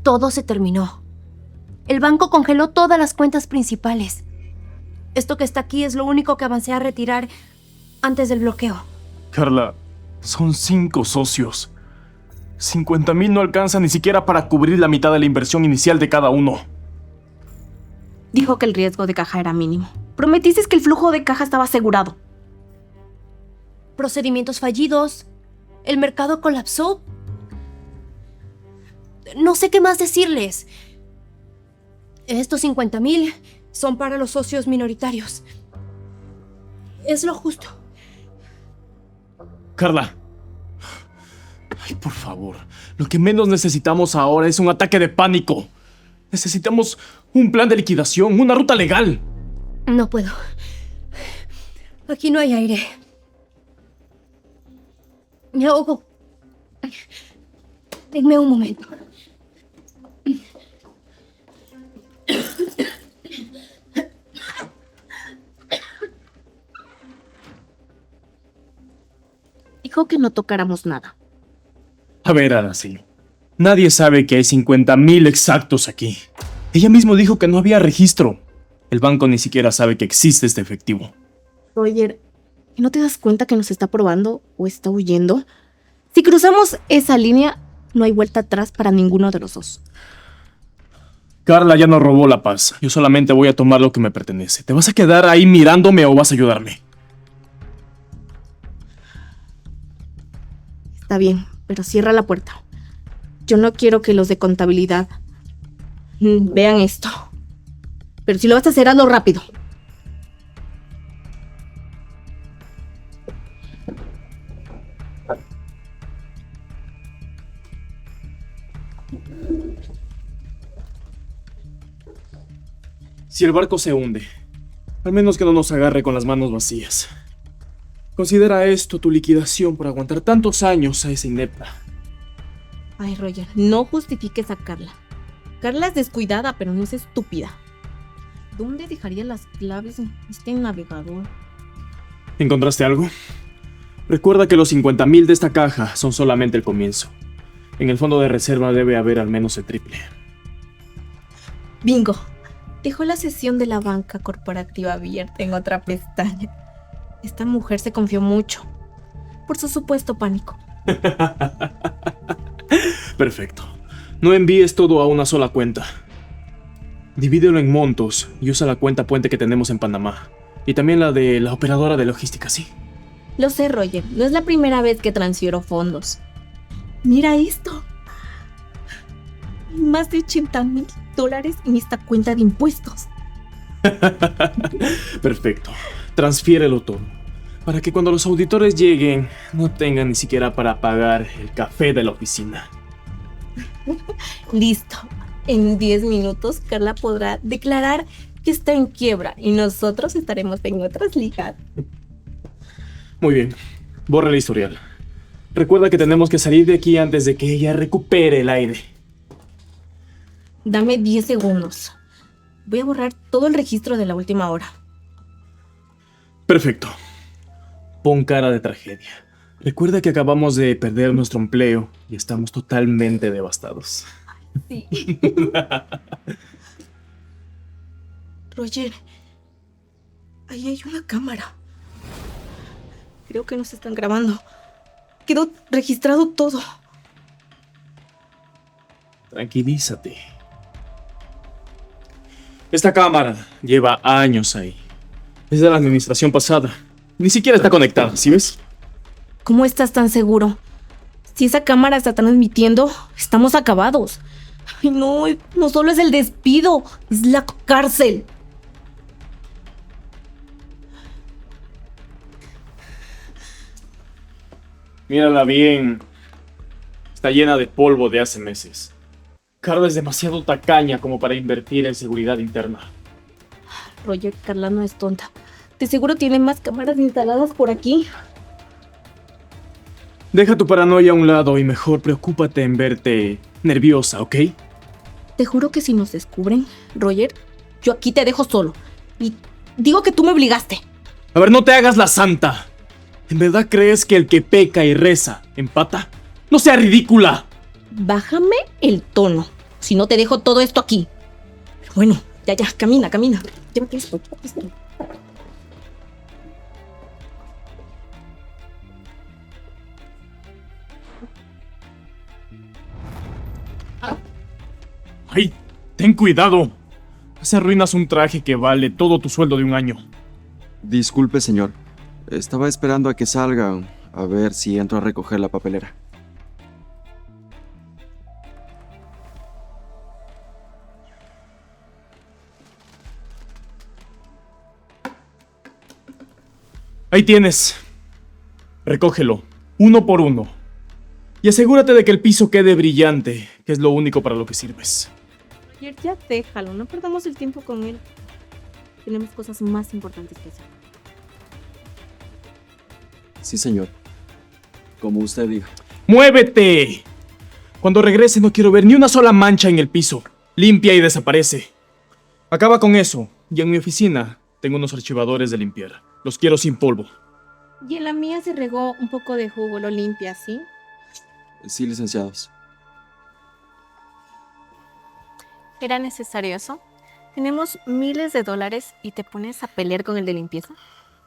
Todo se terminó. El banco congeló todas las cuentas principales. Esto que está aquí es lo único que avancé a retirar antes del bloqueo. Carla, son 5 socios. 50,000 no alcanza ni siquiera para cubrir la mitad de la inversión inicial de cada uno. Dijo que el riesgo de caja era mínimo. Prometiste que el flujo de caja estaba asegurado. Procedimientos fallidos. El mercado colapsó. No sé qué más decirles. Estos 50,000 son para los socios minoritarios. Es lo justo. Carla. Ay, por favor. Lo que menos necesitamos ahora es un ataque de pánico. Necesitamos un plan de liquidación, una ruta legal. No puedo. Aquí no hay aire. Me ahogo. Denme un momento. Dijo que no tocáramos nada. A ver, Araceli. Nadie sabe que hay 50,000 exactos aquí. Ella misma dijo que no había registro. El banco ni siquiera sabe que existe este efectivo. Roger, ¿no te das cuenta que nos está probando o está huyendo? Si cruzamos esa línea, no hay vuelta atrás para ninguno de los dos. Carla ya nos robó la paz. Yo solamente voy a tomar lo que me pertenece. ¿Te vas a quedar ahí mirándome o vas a ayudarme? Está bien, pero cierra la puerta. Yo no quiero que los de contabilidad vean esto. Pero si lo vas a hacer, hazlo rápido. Si el barco se hunde, al menos que no nos agarre con las manos vacías. Considera esto tu liquidación por aguantar tantos años a esa inepta. Ay, Roger, no justifiques a Carla. Carla es descuidada, pero no es estúpida. ¿Dónde dejaría las claves en este navegador? ¿Encontraste algo? Recuerda que los 50,000 de esta caja son solamente el comienzo. En el fondo de reserva debe haber al menos el triple. Bingo. Dejó la sesión de la banca corporativa abierta en otra pestaña. Esta mujer se confió mucho. Por su supuesto pánico. Perfecto. No envíes todo a una sola cuenta. Divídelo en montos y usa la cuenta puente que tenemos en Panamá. Y también la de la operadora de logística, ¿sí? Lo sé, Roger. No es la primera vez que transfiero fondos. Mira esto. Más de $80,000 en esta cuenta de impuestos. Perfecto. Transfiérelo todo. Para que cuando los auditores lleguen, no tengan ni siquiera para pagar el café de la oficina. Listo. En 10 minutos, Carla podrá declarar que está en quiebra y nosotros estaremos en otras ligas. Muy bien. Borra el historial. Recuerda que tenemos que salir de aquí antes de que ella recupere el aire. Dame 10 segundos. Voy a borrar todo el registro de la última hora. Perfecto. Pon cara de tragedia. Recuerda que acabamos de perder nuestro empleo y estamos totalmente devastados. Sí. Roger, ahí hay una cámara. Creo que nos están grabando. Quedó registrado todo. Tranquilízate. Esta cámara lleva años ahí. Es de la administración pasada. Ni siquiera está conectada, ¿sí ves? ¿Cómo estás tan seguro? Si esa cámara está transmitiendo, estamos acabados. Ay, no, no solo es el despido, es la cárcel. Mírala bien. Está llena de polvo de hace meses. Carla es demasiado tacaña como para invertir en seguridad interna. Roger, Carla no es tonta. De seguro tiene más cámaras instaladas por aquí. Deja tu paranoia a un lado y mejor preocúpate en verte nerviosa, ¿ok? Te juro que si nos descubren, Roger, yo aquí te dejo solo. Y digo que tú me obligaste. A ver, no te hagas la santa. ¿En verdad crees que el que peca y reza empata? ¡No sea ridícula! Bájame el tono. Si no, te dejo todo esto aquí. Pero bueno, ya, camina. Llévate esto. ¡Ay! ¡Ten cuidado! Así arruinas un traje que vale todo tu sueldo de un año. Disculpe, señor. Estaba esperando a que salgan, a ver si entro a recoger la papelera. Ahí tienes. Recógelo, uno por uno. Y asegúrate de que el piso quede brillante, que es lo único para lo que sirves. Roger, ya déjalo, no perdamos el tiempo con él. Tenemos cosas más importantes que hacer. Sí, señor. Como usted diga. ¡Muévete! Cuando regrese no quiero ver ni una sola mancha en el piso. Limpia y desaparece. Acaba con eso. Y en mi oficina tengo unos archivadores de limpiar. Los quiero sin polvo. Y en la mía se regó un poco de jugo, lo limpia, ¿sí? Sí, licenciados. ¿Era necesario eso? Tenemos miles de dólares y te pones a pelear con el de limpieza.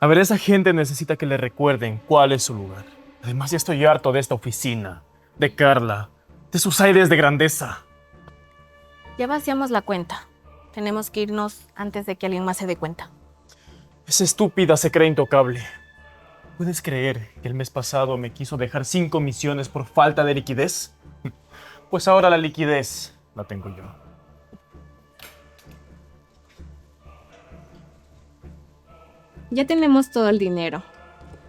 A ver, esa gente necesita que le recuerden cuál es su lugar. Además, ya estoy harto de esta oficina, de Carla, de sus aires de grandeza. Ya vaciamos la cuenta. Tenemos que irnos antes de que alguien más se dé cuenta. Esa estúpida se cree intocable. ¿Puedes creer que el mes pasado me quiso dejar sin comisiones por falta de liquidez? Pues ahora la liquidez la tengo yo. Ya tenemos todo el dinero.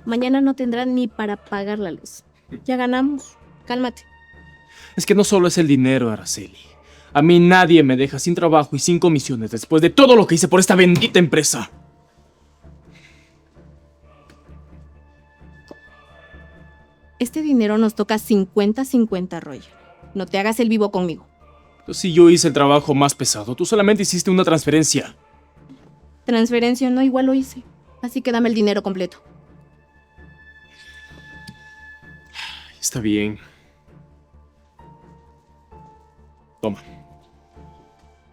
Mañana no tendrán ni para pagar la luz. Ya ganamos. Cálmate. Es que no solo es el dinero, Araceli. A mí nadie me deja sin trabajo y sin comisiones después de todo lo que hice por esta bendita empresa. Este dinero nos toca 50-50, Roger. No te hagas el vivo conmigo. Si yo hice el trabajo más pesado, tú solamente hiciste una transferencia. Transferencia no, igual lo hice. Así que dame el dinero completo. Está bien. Toma.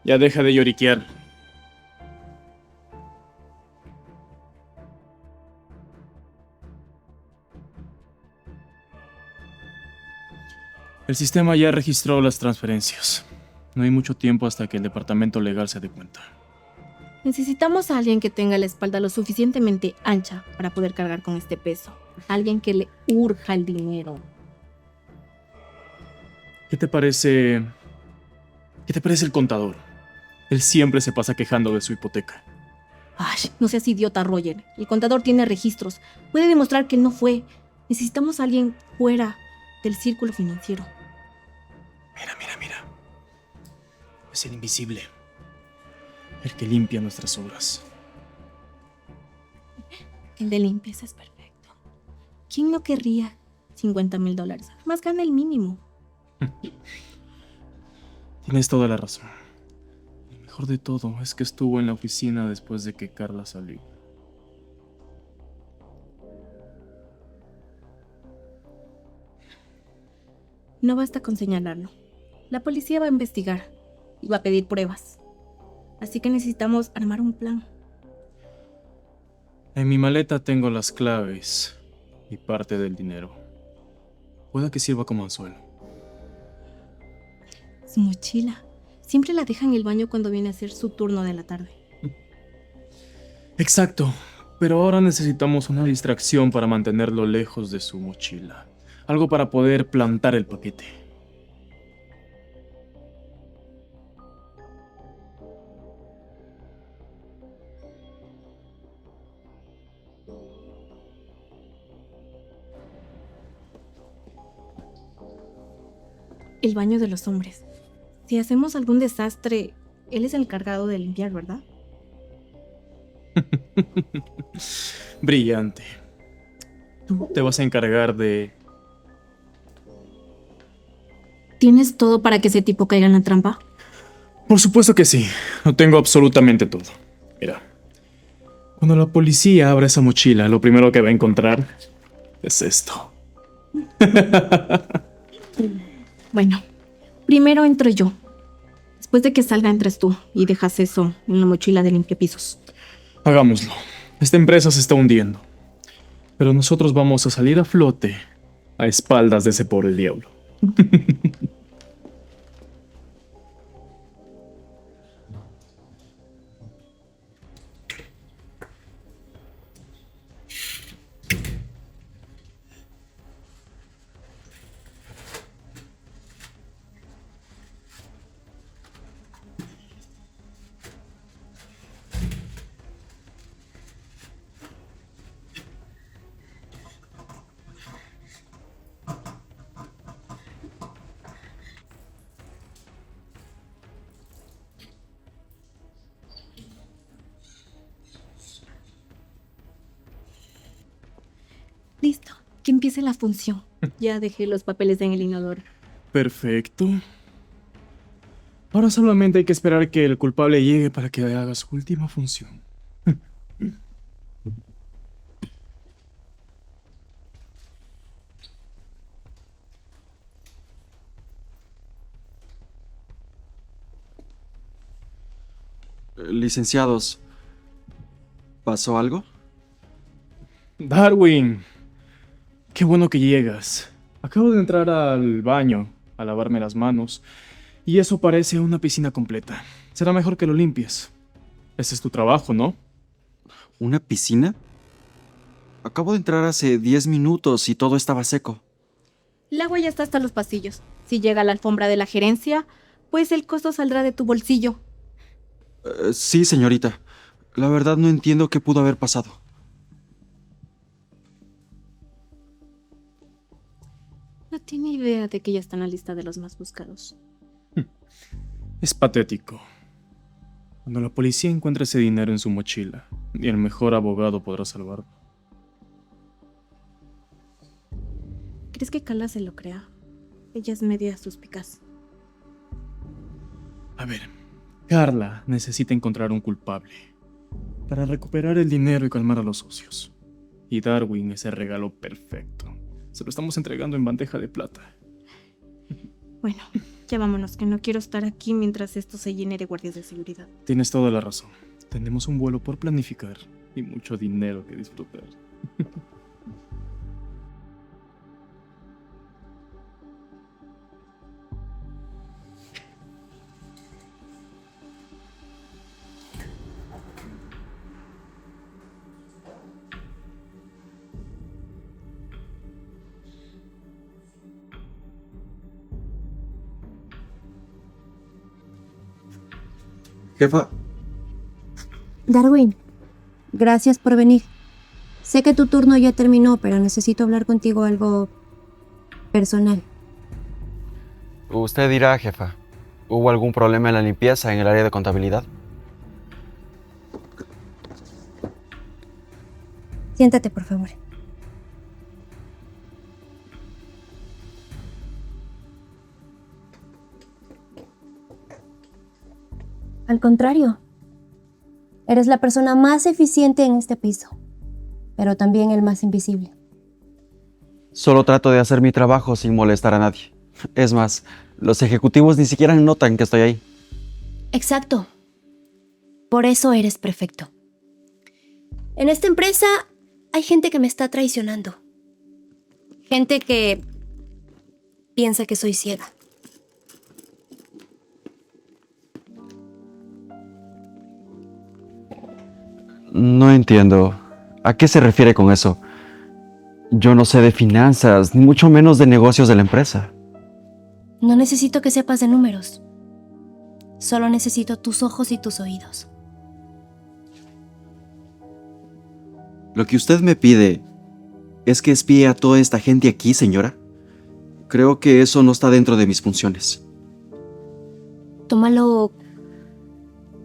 Ya deja de lloriquear. El sistema ya registró las transferencias. No hay mucho tiempo hasta que el departamento legal se dé cuenta. Necesitamos a alguien que tenga la espalda lo suficientemente ancha para poder cargar con este peso. Alguien que le urja el dinero. ¿Qué te parece el contador? Él siempre se pasa quejando de su hipoteca. Ay, no seas idiota, Roger. El contador tiene registros. Puede demostrar que no fue. Necesitamos a alguien fuera del círculo financiero. Mira. Es el invisible. El que limpia nuestras obras. El de limpieza es perfecto. ¿Quién no querría $50,000? Más gana el mínimo. Tienes toda la razón. Lo mejor de todo es que estuvo en la oficina después de que Carla salió. No basta con señalarlo. La policía va a investigar y va a pedir pruebas. Así que necesitamos armar un plan. En mi maleta tengo las claves y parte del dinero. Puede que sirva como anzuelo. Su mochila. Siempre la deja en el baño cuando viene a hacer su turno de la tarde. Exacto, pero ahora necesitamos una distracción para mantenerlo lejos de su mochila. Algo para poder plantar el paquete. El baño de los hombres. Si hacemos algún desastre, él es el encargado de limpiar, ¿verdad? Brillante. Tú te vas a encargar de... ¿Tienes todo para que ese tipo caiga en la trampa? Por supuesto que sí. Lo tengo absolutamente todo. Mira. Cuando la policía abra esa mochila, lo primero que va a encontrar es esto. Bueno, primero entro yo. Después de que salga, entres tú y dejas eso en la mochila de limpiapisos. Hagámoslo. Esta empresa se está hundiendo. Pero nosotros vamos a salir a flote a espaldas de ese pobre diablo. Listo, que empiece la función. Ya dejé los papeles en el inodoro. Perfecto. Ahora solamente hay que esperar que el culpable llegue para que haga su última función. Licenciados, ¿pasó algo? Darwin, qué bueno que llegas. Acabo de entrar al baño a lavarme las manos y eso parece una piscina completa. Será mejor que lo limpies. Ese es tu trabajo, ¿no? ¿Una piscina? Acabo de entrar hace 10 minutos y todo estaba seco. El agua ya está hasta los pasillos. Si llega a la alfombra de la gerencia, pues el costo saldrá de tu bolsillo. Sí, señorita. La verdad no entiendo qué pudo haber pasado. No tiene idea de que ya está en la lista de los más buscados. Es patético. Cuando la policía encuentre ese dinero en su mochila, ni el mejor abogado podrá salvarlo. ¿Crees que Carla se lo crea? Ella es media suspicaz. A ver, Carla necesita encontrar un culpable para recuperar el dinero y calmar a los socios. Y Darwin es el regalo perfecto. Se lo estamos entregando en bandeja de plata. Bueno, ya vámonos, que no quiero estar aquí mientras esto se llene de guardias de seguridad. Tienes toda la razón. Tenemos un vuelo por planificar y mucho dinero que disfrutar. Jefa, Darwin, gracias por venir. Sé que tu turno ya terminó, pero necesito hablar contigo algo personal. Usted dirá, jefa, ¿hubo algún problema en la limpieza en el área de contabilidad? Siéntate, por favor. Al contrario, eres la persona más eficiente en este piso, pero también el más invisible. solo trato de hacer mi trabajo sin molestar a nadie. Es más, los ejecutivos ni siquiera notan que estoy ahí. Exacto. Por eso eres perfecto. En esta empresa hay gente que me está traicionando. Gente que piensa que soy ciega. No entiendo. ¿A qué se refiere con eso? Yo no sé de finanzas, ni mucho menos de negocios de la empresa. No necesito que sepas de números. Solo necesito tus ojos y tus oídos. Lo que usted me pide es que espíe a toda esta gente aquí, señora. Creo que eso no está dentro de mis funciones. Tómalo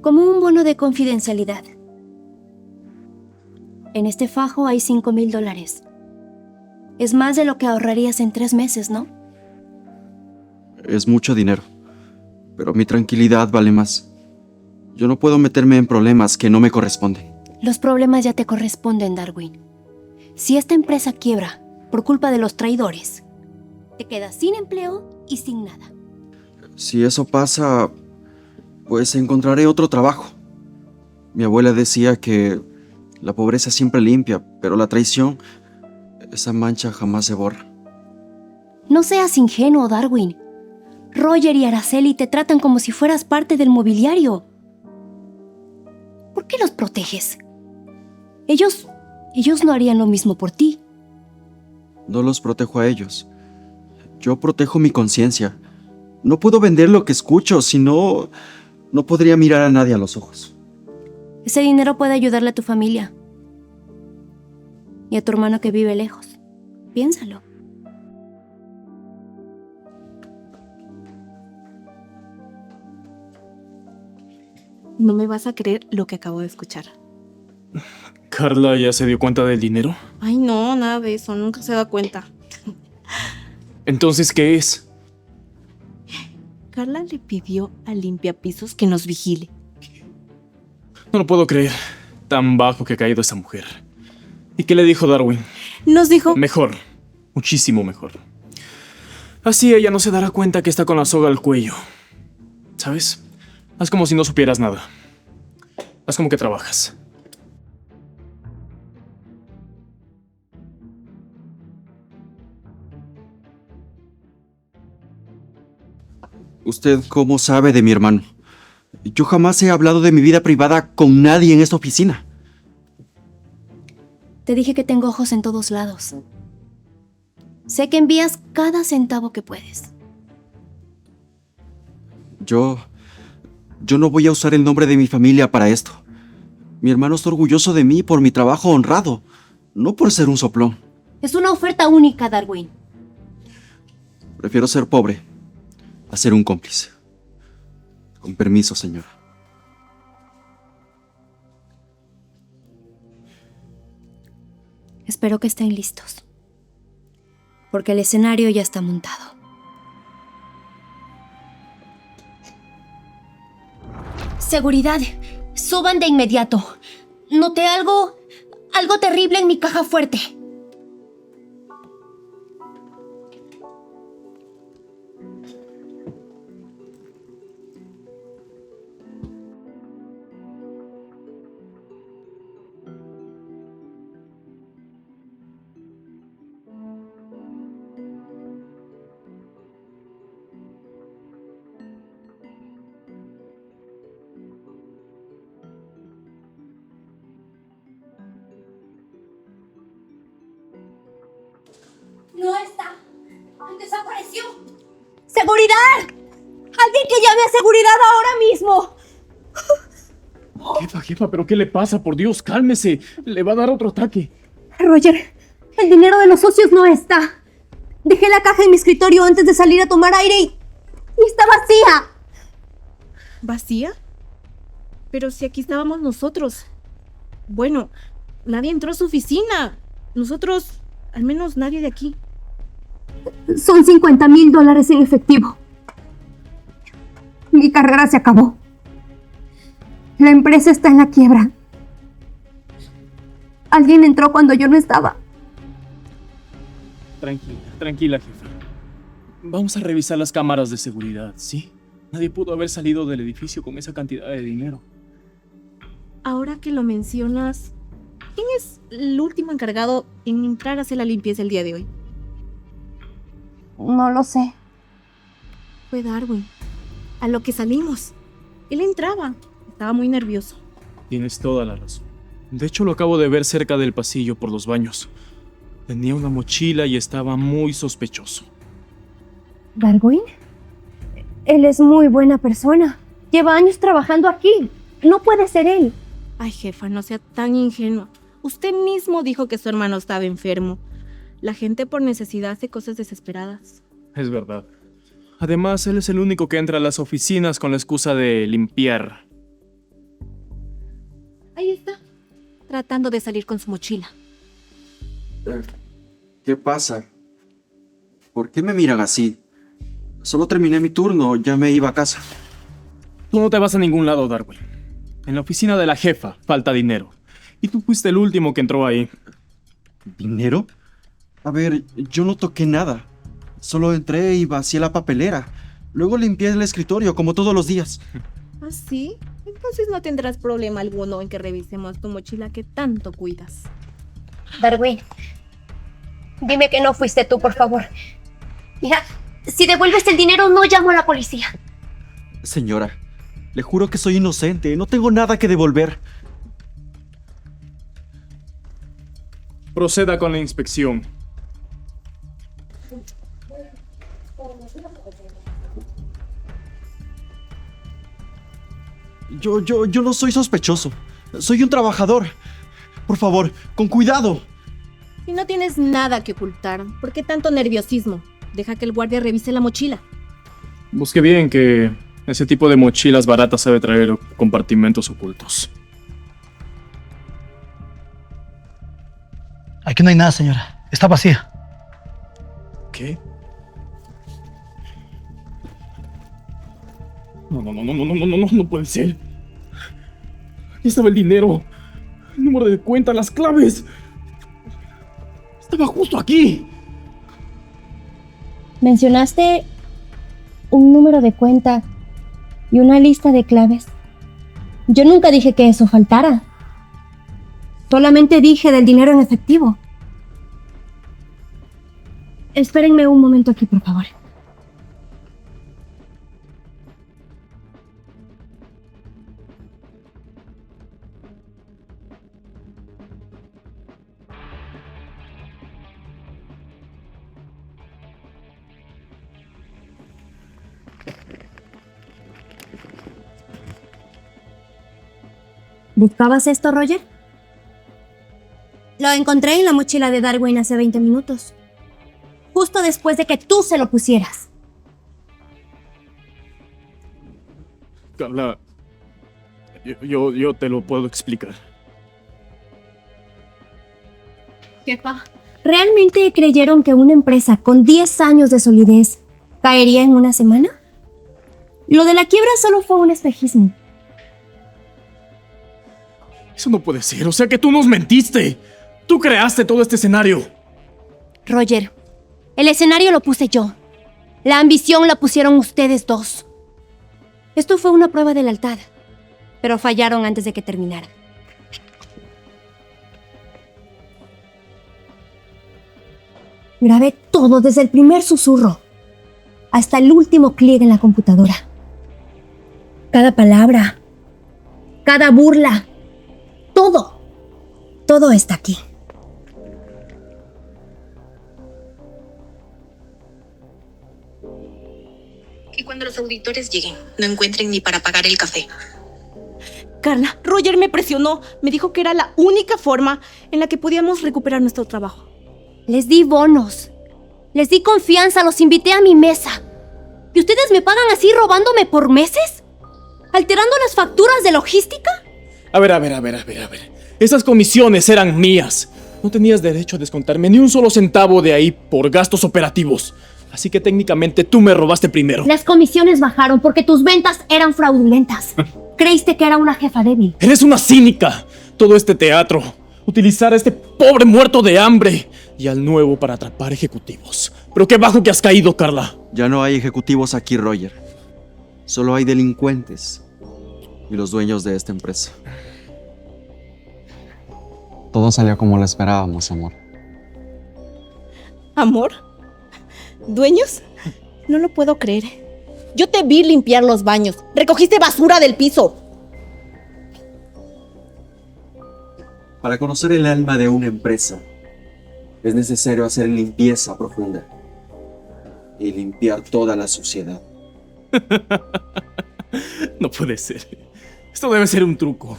como un bono de confidencialidad. En este fajo hay $5,000. Es más de lo que ahorrarías en 3 meses, ¿no? Es mucho dinero, pero mi tranquilidad vale más. Yo no puedo meterme en problemas que no me corresponden. Los problemas ya te corresponden, Darwin. Si esta empresa quiebra por culpa de los traidores, te quedas sin empleo y sin nada. Si eso pasa, Pues encontraré otro trabajo. Mi abuela decía que la pobreza siempre limpia, pero la traición, esa mancha jamás se borra. No seas ingenuo, Darwin. Roger y Araceli te tratan como si fueras parte del mobiliario. ¿Por qué los proteges? Ellos no harían lo mismo por ti. No los protejo a ellos. Yo protejo mi conciencia. No puedo vender lo que escucho, si no, no podría mirar a nadie a los ojos. Ese dinero puede ayudarle a tu familia. Y a tu hermano que vive lejos. Piénsalo. No me vas a creer lo que acabo de escuchar. ¿Carla ya se dio cuenta del dinero? Ay, no, nada de eso. Nunca se da cuenta. Entonces, ¿qué es? Carla le pidió al limpiapisos que nos vigile. No lo puedo creer. Tan bajo que ha caído esa mujer. ¿Y qué le dijo Darwin? Nos dijo... Mejor. Muchísimo mejor. Así ella no se dará cuenta que está con la soga al cuello. ¿Sabes? Haz como si no supieras nada. Haz como que trabajas. ¿Usted cómo sabe de mi hermano? Yo jamás he hablado de mi vida privada con nadie en esta oficina. Te dije que tengo ojos en todos lados. Sé que envías cada centavo que puedes. Yo no voy a usar el nombre de mi familia para esto. Mi hermano está orgulloso de mí por mi trabajo honrado, no por ser un soplón. Es una oferta única, Darwin. Prefiero ser pobre a ser un cómplice. Con permiso, señora. Espero que estén listos. Porque el escenario ya está montado. Seguridad, suban de inmediato. Noté algo terrible en mi caja fuerte. No está. Desapareció. ¡Seguridad! ¡Alguien que llame a seguridad ahora mismo! Jefa, ¿pero qué le pasa? Por Dios, cálmese. Le va a dar otro ataque. Roger, el dinero de los socios no está. Dejé la caja en mi escritorio antes de salir a tomar aire y está vacía. ¿Vacía? Pero si aquí estábamos nosotros. Bueno, nadie entró a su oficina. Nosotros, al menos nadie de aquí. Son $50,000 en efectivo. Mi carrera se acabó. La empresa está en la quiebra. Alguien entró cuando yo no estaba. Tranquila, jefa. Vamos a revisar las cámaras de seguridad, ¿sí? Nadie pudo haber salido del edificio con esa cantidad de dinero. Ahora que lo mencionas, ¿quién es el último encargado en entrar a hacer la limpieza el día de hoy? No lo sé. Fue Darwin. A lo que salimos. Él entraba. Estaba muy nervioso. Tienes toda la razón. De hecho, lo acabo de ver cerca del pasillo por los baños. Tenía una mochila y estaba muy sospechoso. ¿Darwin? Él es muy buena persona. Lleva años trabajando aquí. No puede ser él. Ay, jefa, no sea tan ingenua. Usted mismo dijo que su hermano estaba enfermo. La gente por necesidad hace cosas desesperadas. Es verdad. Además, él es el único que entra a las oficinas con la excusa de limpiar. Ahí está. Tratando de salir con su mochila. ¿Qué pasa? ¿Por qué me miran así? Solo terminé mi turno, ya me iba a casa. Tú no te vas a ningún lado, Darwin. En la oficina de la jefa falta dinero. Y tú fuiste el último que entró ahí. ¿Dinero? A ver, yo no toqué nada. Solo entré y vacié la papelera. Luego limpié el escritorio, como todos los días. Ah, ¿Ah, sí? Entonces no tendrás problema alguno en que revisemos tu mochila que tanto cuidas. Darwin, dime que no fuiste tú, por favor. Mira, si devuelves el dinero, no llamo a la policía. Señora, le juro que soy inocente. No tengo nada que devolver. Proceda con la inspección. Yo no soy sospechoso. Soy un trabajador. Por favor, con cuidado. Si no tienes nada que ocultar, ¿por qué tanto nerviosismo? Deja que el guardia revise la mochila. Busqué bien que ese tipo de mochilas baratas sabe traer compartimentos ocultos. Aquí no hay nada, señora. Está vacía. ¿Qué? No puede ser. Aquí estaba el dinero, el número de cuenta, las claves. Estaba justo aquí. Mencionaste un número de cuenta y una lista de claves. Yo nunca dije que eso faltara. Solamente dije del dinero en efectivo. Espérenme un momento aquí, por favor. ¿Buscabas esto, Roger? Lo encontré en la mochila de Darwin hace 20 minutos. Justo después de que tú se lo pusieras. Carla, yo te lo puedo explicar. Jefa. ¿Realmente creyeron que una empresa con 10 años de solidez caería en una semana? Lo de la quiebra solo fue un espejismo. Eso no puede ser, o sea que tú nos mentiste. Tú creaste todo este escenario. Roger, el escenario lo puse yo. La ambición la pusieron ustedes dos. Esto fue una prueba de lealtad, pero fallaron antes de que terminara. Grabé todo desde el primer susurro hasta el último clic en la computadora. Cada palabra, cada burla, todo está aquí. Que cuando los auditores lleguen, no encuentren ni para pagar el café. Carla, Roger me presionó. Me dijo que era la única forma en la que podíamos recuperar nuestro trabajo. Les di bonos. Les di confianza, los invité a mi mesa. ¿Y ustedes me pagan así robándome por meses? ¿Alterando las facturas de logística? A ver. Esas comisiones eran mías. No tenías derecho a descontarme ni un solo centavo de ahí por gastos operativos. Así que técnicamente tú me robaste primero. Las comisiones bajaron porque tus ventas eran fraudulentas. Creíste que era una jefa débil. Eres una cínica. Todo este teatro. Utilizar a este pobre muerto de hambre y al nuevo para atrapar ejecutivos. Pero qué bajo que has caído, Carla. Ya no hay ejecutivos aquí, Roger. Solo hay delincuentes y los dueños de esta empresa. Todo salió como lo esperábamos, amor. ¿Amor? ¿Dueños? No lo puedo creer. Yo te vi limpiar los baños. Recogiste basura del piso. Para conocer el alma de una empresa, es necesario hacer limpieza profunda y limpiar toda la suciedad. No puede ser. Esto debe ser un truco.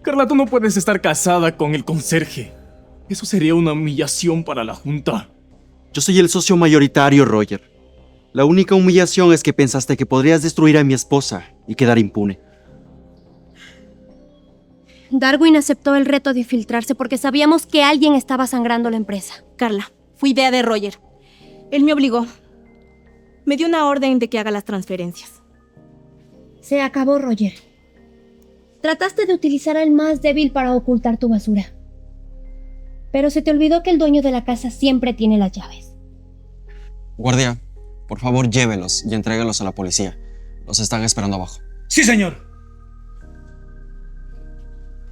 Carla, tú no puedes estar casada con el conserje. Eso sería una humillación para la junta. Yo soy el socio mayoritario, Roger. La única humillación es que pensaste que podrías destruir a mi esposa y quedar impune. Darwin aceptó el reto de infiltrarse porque sabíamos que alguien estaba sangrando la empresa. Carla, fue idea de Roger. Él me obligó. Me dio una orden de que haga las transferencias. Se acabó, Roger. Trataste de utilizar al más débil para ocultar tu basura. Pero se te olvidó que el dueño de la casa siempre tiene las llaves. Guardia, por favor llévelos y entréguelos a la policía. Los están esperando abajo. Sí, señor.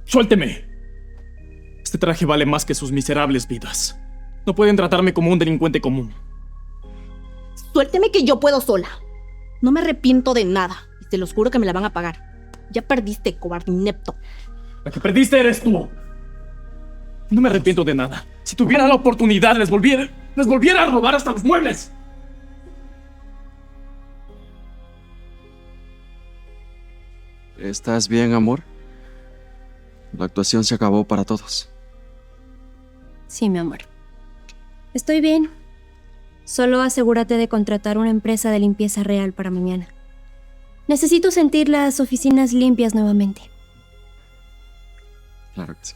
¡Suélteme! Este traje vale más que sus miserables vidas. No pueden tratarme como un delincuente común. Suélteme que yo puedo sola. No me arrepiento de nada. Y te los juro que me la van a pagar. Ya perdiste, cobarde inepto. La que perdiste eres tú. No me arrepiento de nada. Si tuviera la oportunidad, les volviera a robar hasta los muebles. ¿Estás bien, amor? La actuación se acabó para todos. Sí, mi amor. Estoy bien. Solo asegúrate de contratar una empresa de limpieza real para mañana. Necesito sentir las oficinas limpias nuevamente. Claro que sí.